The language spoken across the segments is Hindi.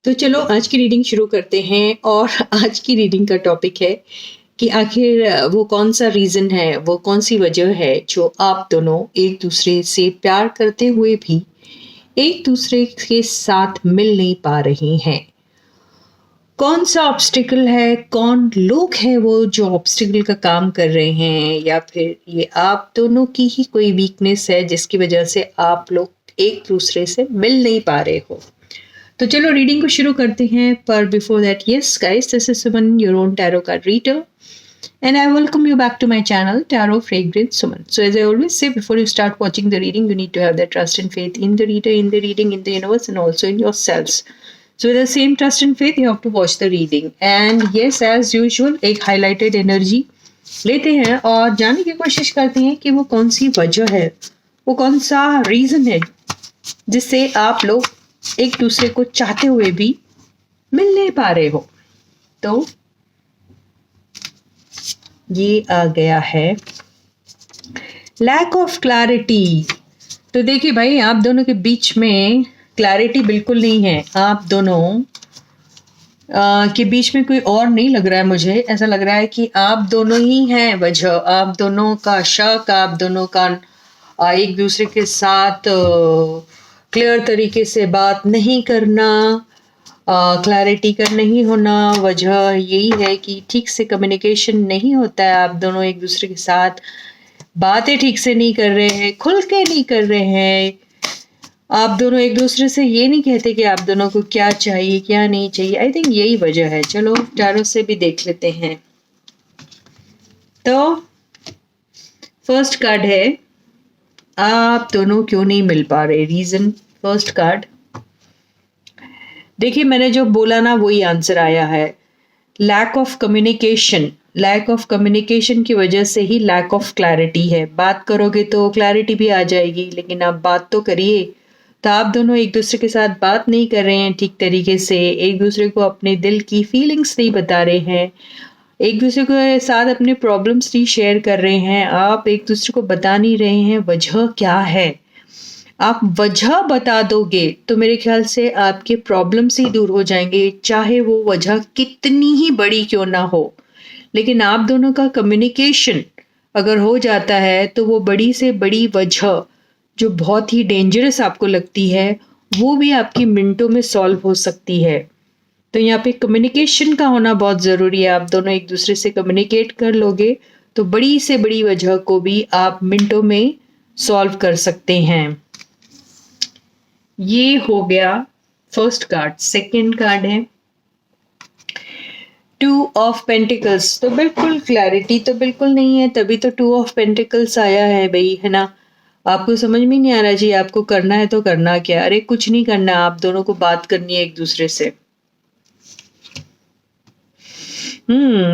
तो चलो आज की रीडिंग शुरू करते हैं। और आज की रीडिंग का टॉपिक है कि आखिर वो कौन सा रीज़न है, वो कौन सी वजह है जो आप दोनों एक दूसरे से प्यार करते हुए भी एक दूसरे के साथ मिल नहीं पा रहे हैं। कौन सा ऑब्स्टिकल है, कौन लोग हैं वो जो ऑब्स्टिकल का काम कर रहे हैं, या फिर ये आप दोनों की ही कोई वीकनेस है जिसकी वजह से आप लोग एक दूसरे से मिल नहीं पा रहे हो। तो चलो रीडिंग को शुरू करते हैं। पर before that, yes guys, this is Suman, your own tarot card reader, and I welcome you back to my channel, Tarot Fragrance Suman. So as I always say, before you start watching the reading, you need to have that trust and faith in the reader, in the reading, in the universe, and also in yourselves. So with the same trust and faith, you have to watch the reading. And yes, as usual, एक highlighted energy लेते हैं और जानने की कोशिश करते हैं कि वो कौन सी वजह है, वो कौन सा रीज़न है जिससे आप लोग एक दूसरे को चाहते हुए भी मिल नहीं पा रहे हो। तो ये आ गया है लैक ऑफ क्लैरिटी। तो देखिए भाई, आप दोनों के बीच में क्लैरिटी बिल्कुल नहीं है। आप दोनों के बीच में कोई और नहीं लग रहा है। मुझे ऐसा लग रहा है कि आप दोनों ही हैं वजह। आप दोनों का शक, आप दोनों का एक दूसरे के साथ क्लियर तरीके से बात नहीं करना, क्लैरिटी का नहीं होना, वजह यही है कि ठीक से कम्युनिकेशन नहीं होता है। आप दोनों एक दूसरे के साथ बातें ठीक से नहीं कर रहे हैं, खुल के नहीं कर रहे हैं। आप दोनों एक दूसरे से ये नहीं कहते कि आप दोनों को क्या चाहिए क्या नहीं चाहिए। आई थिंक यही वजह है। चलो टैरो से भी देख लेते हैं। तो फर्स्ट कार्ड है, आप दोनों क्यों नहीं मिल पा रहे, रीजन। फर्स्ट कार्ड देखिए, मैंने जो बोला ना वही आंसर आया है। Lack of communication. Lack of communication की वजह से ही लैक ऑफ क्लैरिटी है। बात करोगे तो क्लैरिटी भी आ जाएगी, लेकिन आप बात तो करिए। तो आप दोनों एक दूसरे के साथ बात नहीं कर रहे हैं ठीक तरीके से, एक दूसरे को अपने दिल की फीलिंग्स नहीं बता रहे हैं, एक दूसरे के साथ अपने प्रॉब्लम्स नहीं शेयर कर रहे हैं। आप एक दूसरे को बता नहीं रहे हैं वजह क्या है। आप वजह बता दोगे तो मेरे ख्याल से आपके प्रॉब्लम्स ही दूर हो जाएंगे, चाहे वो वजह कितनी ही बड़ी क्यों ना हो। लेकिन आप दोनों का कम्युनिकेशन अगर हो जाता है तो वो बड़ी से बड़ी वजह जो बहुत ही डेंजरस आपको लगती है वो भी आपकी मिनटों में सॉल्व हो सकती है। तो यहाँ पे कम्युनिकेशन का होना बहुत ज़रूरी है। आप दोनों एक दूसरे से कम्युनिकेट कर लोगे तो बड़ी से बड़ी वजह को भी आप मिनटों में सॉल्व कर सकते हैं। ये हो गया फर्स्ट कार्ड। सेकंड कार्ड है टू ऑफ पेंटिकल्स। तो बिल्कुल क्लैरिटी तो बिल्कुल नहीं है, तभी तो टू ऑफ पेंटिकल्स आया है भाई, है ना। आपको समझ में नहीं आ रहा जी, आपको करना है तो करना क्या। अरे कुछ नहीं करना, आप दोनों को बात करनी है एक दूसरे से।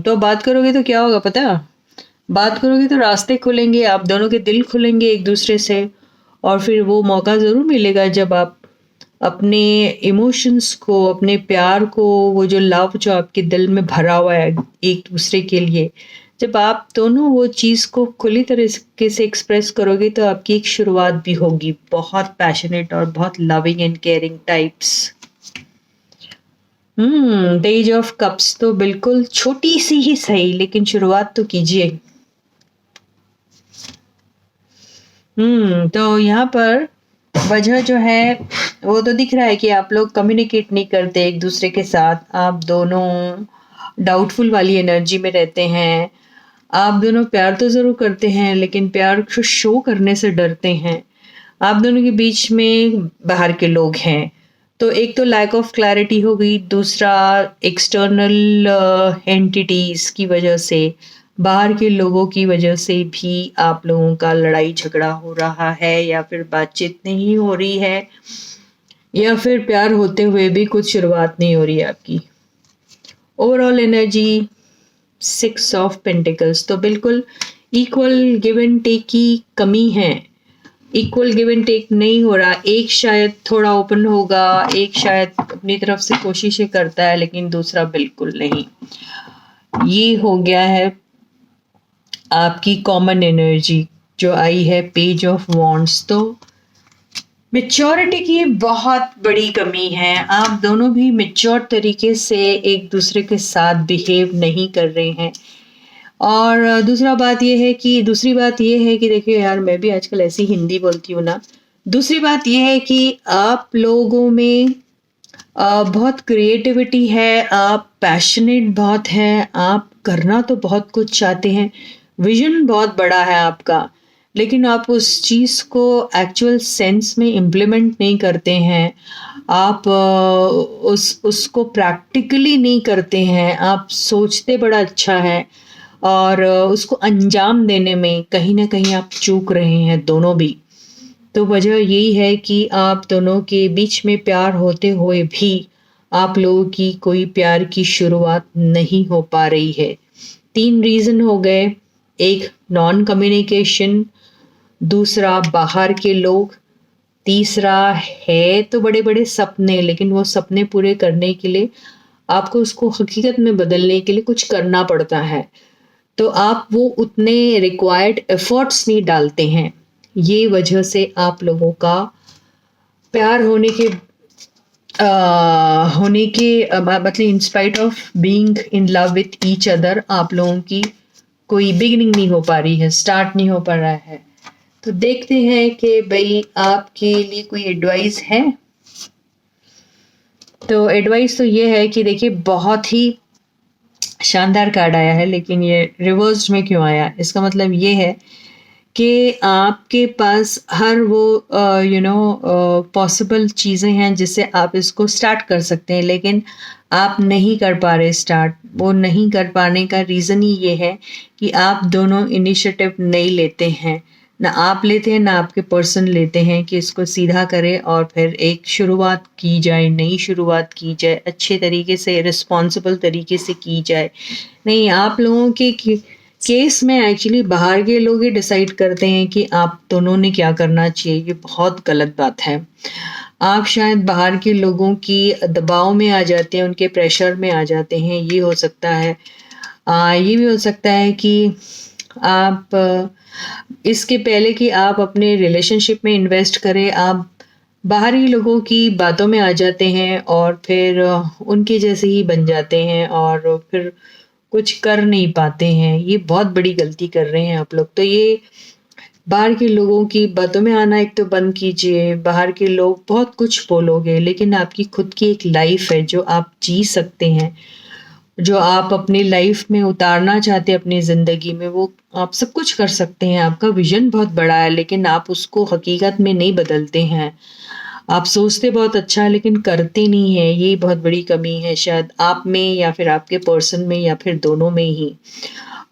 तो बात करोगे तो क्या होगा पता। बात करोगे तो रास्ते खुलेंगे, आप दोनों के दिल खुलेंगे एक दूसरे से, और फिर वो मौका ज़रूर मिलेगा जब आप अपने इमोशंस को, अपने प्यार को, वो जो लव जो आपके दिल में भरा हुआ है एक दूसरे के लिए, जब आप दोनों वो चीज़ को खुली तरीके से एक्सप्रेस करोगे तो आपकी एक शुरुआत भी होगी बहुत पैशनेट और बहुत loving and caring types. Page of cups. तो बिल्कुल छोटी सी ही सही, लेकिन शुरुआत तो कीजिए। तो यहाँ पर वजह जो है वो तो दिख रहा है कि आप लोग कम्युनिकेट नहीं करते एक दूसरे के साथ। आप दोनों डाउटफुल वाली एनर्जी में रहते हैं। आप दोनों प्यार तो ज़रूर करते हैं, लेकिन प्यार को शो करने से डरते हैं। आप दोनों के बीच में बाहर के लोग हैं। तो एक तो लैक ऑफ क्लैरिटी हो गई, दूसरा एक्सटर्नल एंटिटीज़ की वजह से, बाहर के लोगों की वजह से भी आप लोगों का लड़ाई झगड़ा हो रहा है, या फिर बातचीत नहीं हो रही है, या फिर प्यार होते हुए भी कुछ शुरुआत नहीं हो रही है आपकी। Overall energy 6 of pentacles. तो बिल्कुल इक्वल गिव एंड टेक की कमी है। इक्वल गिव एंड टेक नहीं हो रहा। एक शायद थोड़ा ओपन होगा, एक शायद अपनी तरफ से कोशिशें करता है, लेकिन दूसरा बिल्कुल नहीं। ये हो गया है आपकी कॉमन एनर्जी जो आई है पेज ऑफ वॉन्ड्स। तो मेच्योरिटी की बहुत बड़ी कमी है। आप दोनों भी मेच्योर तरीके से एक दूसरे के साथ बिहेव नहीं कर रहे हैं। और दूसरी बात ये है कि देखिए यार, मैं भी आजकल ऐसी हिंदी बोलती हूँ ना। दूसरी बात ये है कि आप लोगों में बहुत क्रिएटिविटी है, आप पैशनेट बहुत हैं, आप करना तो बहुत कुछ चाहते हैं, विजन बहुत बड़ा है आपका, लेकिन आप उस चीज़ को एक्चुअल सेंस में इम्प्लीमेंट नहीं करते हैं। आप उसको प्रैक्टिकली नहीं करते हैं। आप सोचते बड़ा अच्छा है और उसको अंजाम देने में कहीं ना कहीं आप चूक रहे हैं, दोनों भी। तो वजह यही है कि आप दोनों के बीच में प्यार होते हुए भी आप लोगों की कोई प्यार की शुरुआत नहीं हो पा रही है। 3 रीज़न हो गए। एक, नॉन कम्युनिकेशन। दूसरा, बाहर के लोग। तीसरा है तो बड़े बड़े सपने, लेकिन वो सपने पूरे करने के लिए आपको उसको हकीकत में बदलने के लिए कुछ करना पड़ता है, तो आप वो उतने रिक्वायर्ड एफर्ट्स नहीं डालते हैं। ये वजह से आप लोगों का प्यार मतलब in spite of being in love with each other, आप लोगों की कोई बिगिनिंग नहीं हो पा रही है, स्टार्ट नहीं हो पा रहा है। तो देखते हैं कि भाई आपके लिए कोई एडवाइस है। तो एडवाइस तो ये है कि देखिए, बहुत ही शानदार कार्ड आया है, लेकिन ये रिवर्स में क्यों आया, इसका मतलब ये है कि आपके पास हर वो पॉसिबल चीज़ें हैं जिससे आप इसको स्टार्ट कर सकते हैं, लेकिन आप नहीं कर पा रहे स्टार्ट। वो नहीं कर पाने का रीज़न ही ये है कि आप दोनों इनिशिएटिव नहीं लेते हैं, ना आप लेते हैं ना आपके पर्सन लेते हैं कि इसको सीधा करें और फिर एक शुरुआत की जाए, नई शुरुआत की जाए, अच्छे तरीके से रिस्पॉन्सिबल तरीके से की जाए। नहीं, आप लोगों के केस में एक्चुअली बाहर के लोग ही डिसाइड करते हैं कि आप दोनों ने क्या करना चाहिए। ये बहुत गलत बात है। आप शायद बाहर के लोगों की दबाव में आ जाते हैं, उनके प्रेशर में आ जाते हैं, ये हो सकता है। ये भी हो सकता है कि आप इसके पहले कि आप अपने रिलेशनशिप में इन्वेस्ट करें, आप बाहरी लोगों की बातों में आ जाते हैं और फिर उनके जैसे ही बन जाते हैं और फिर कुछ कर नहीं पाते हैं। ये बहुत बड़ी गलती कर रहे हैं आप लोग। तो ये बाहर के लोगों की बातों में आना एक तो बंद कीजिए। बाहर के लोग बहुत कुछ बोलोगे, लेकिन आपकी खुद की एक लाइफ है जो आप जी सकते हैं, जो आप अपनी लाइफ में उतारना चाहते हैं अपनी ज़िंदगी में, वो आप सब कुछ कर सकते हैं। आपका विजन बहुत बड़ा है, लेकिन आप उसको हकीकत में नहीं बदलते हैं। आप सोचते बहुत अच्छा है लेकिन करते नहीं है। ये बहुत बड़ी कमी है शायद आप में, या फिर आपके पर्सन में, या फिर दोनों में ही।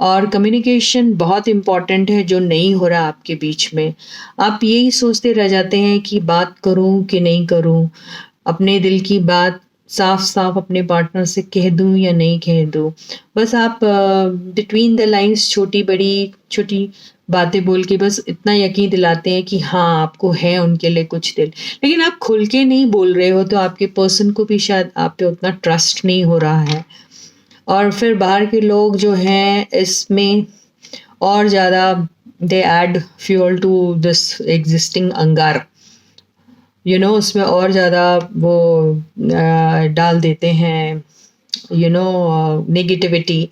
और कम्युनिकेशन बहुत इम्पॉर्टेंट है जो नहीं हो रहा आपके बीच में। आप यही सोचते रह जाते हैं कि बात करूं कि नहीं करूं, अपने दिल की बात साफ साफ अपने पार्टनर से कह दूं या नहीं कह दूं। बस आप बिटवीन द लाइंस छोटी बड़ी छोटी बातें बोल के बस इतना यकीन दिलाते हैं कि हाँ आपको है उनके लिए कुछ दिल, लेकिन आप खुल के नहीं बोल रहे हो, तो आपके पर्सन को भी शायद आप पे उतना ट्रस्ट नहीं हो रहा है। और फिर बाहर के लोग जो हैं इसमें और ज़्यादा they add fuel to this existing अंगार, उसमें और ज़्यादा वो डाल देते हैं नेगेटिविटी,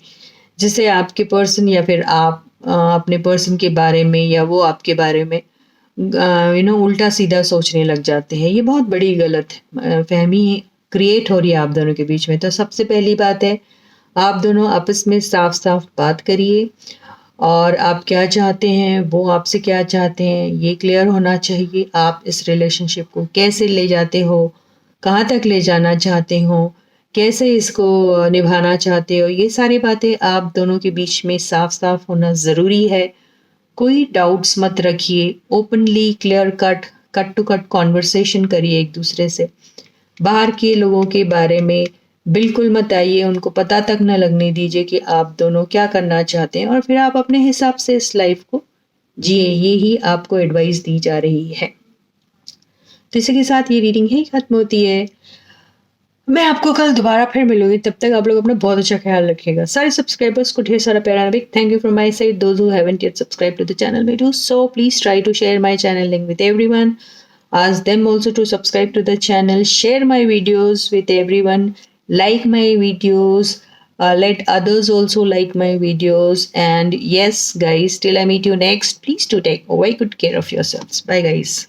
जिससे आपके पर्सन या फिर आप अपने पर्सन के बारे में या वो आपके बारे में उल्टा सीधा सोचने लग जाते हैं। ये बहुत बड़ी गलत फहमी क्रिएट हो रही है आप दोनों के बीच में। तो सबसे पहली बात है, आप दोनों आपस में साफ साफ बात करिए और आप क्या चाहते हैं, वो आपसे क्या चाहते हैं, ये क्लियर होना चाहिए। आप इस रिलेशनशिप को कैसे ले जाते हो, कहाँ तक ले जाना चाहते हो, कैसे इसको निभाना चाहते हो, ये सारी बातें आप दोनों के बीच में साफ साफ होना ज़रूरी है। कोई डाउट्स मत रखिए, openly clear cut to cut conversation करिए एक दूसरे से। बाहर के लोगों के बारे में बिल्कुल मत आइए, उनको पता तक न लगने दीजिए कि आप दोनों क्या करना चाहते हैं, और फिर आप अपने हिसाब से इस लाइफ को जिए। ये ही आपको एडवाइस दी जा रही है। तो इसी के साथ ये रीडिंग ही खत्म होती है। मैं आपको कल दोबारा फिर मिलूंगी, तब तक आप लोग अपना बहुत अच्छा ख्याल रखिएगा। सारे सब्सक्राइबर्स को ढेर सारा प्यार, big thank you from my side. Those who haven't yet subscribe to the channel, may do so. Please try to share my channel link with everyone. Ask them also to subscribe to the channel, share my videos with everyone, like my videos, let others also like my videos. And yes guys, till I meet you next, please do take very good care of yourselves. Bye guys.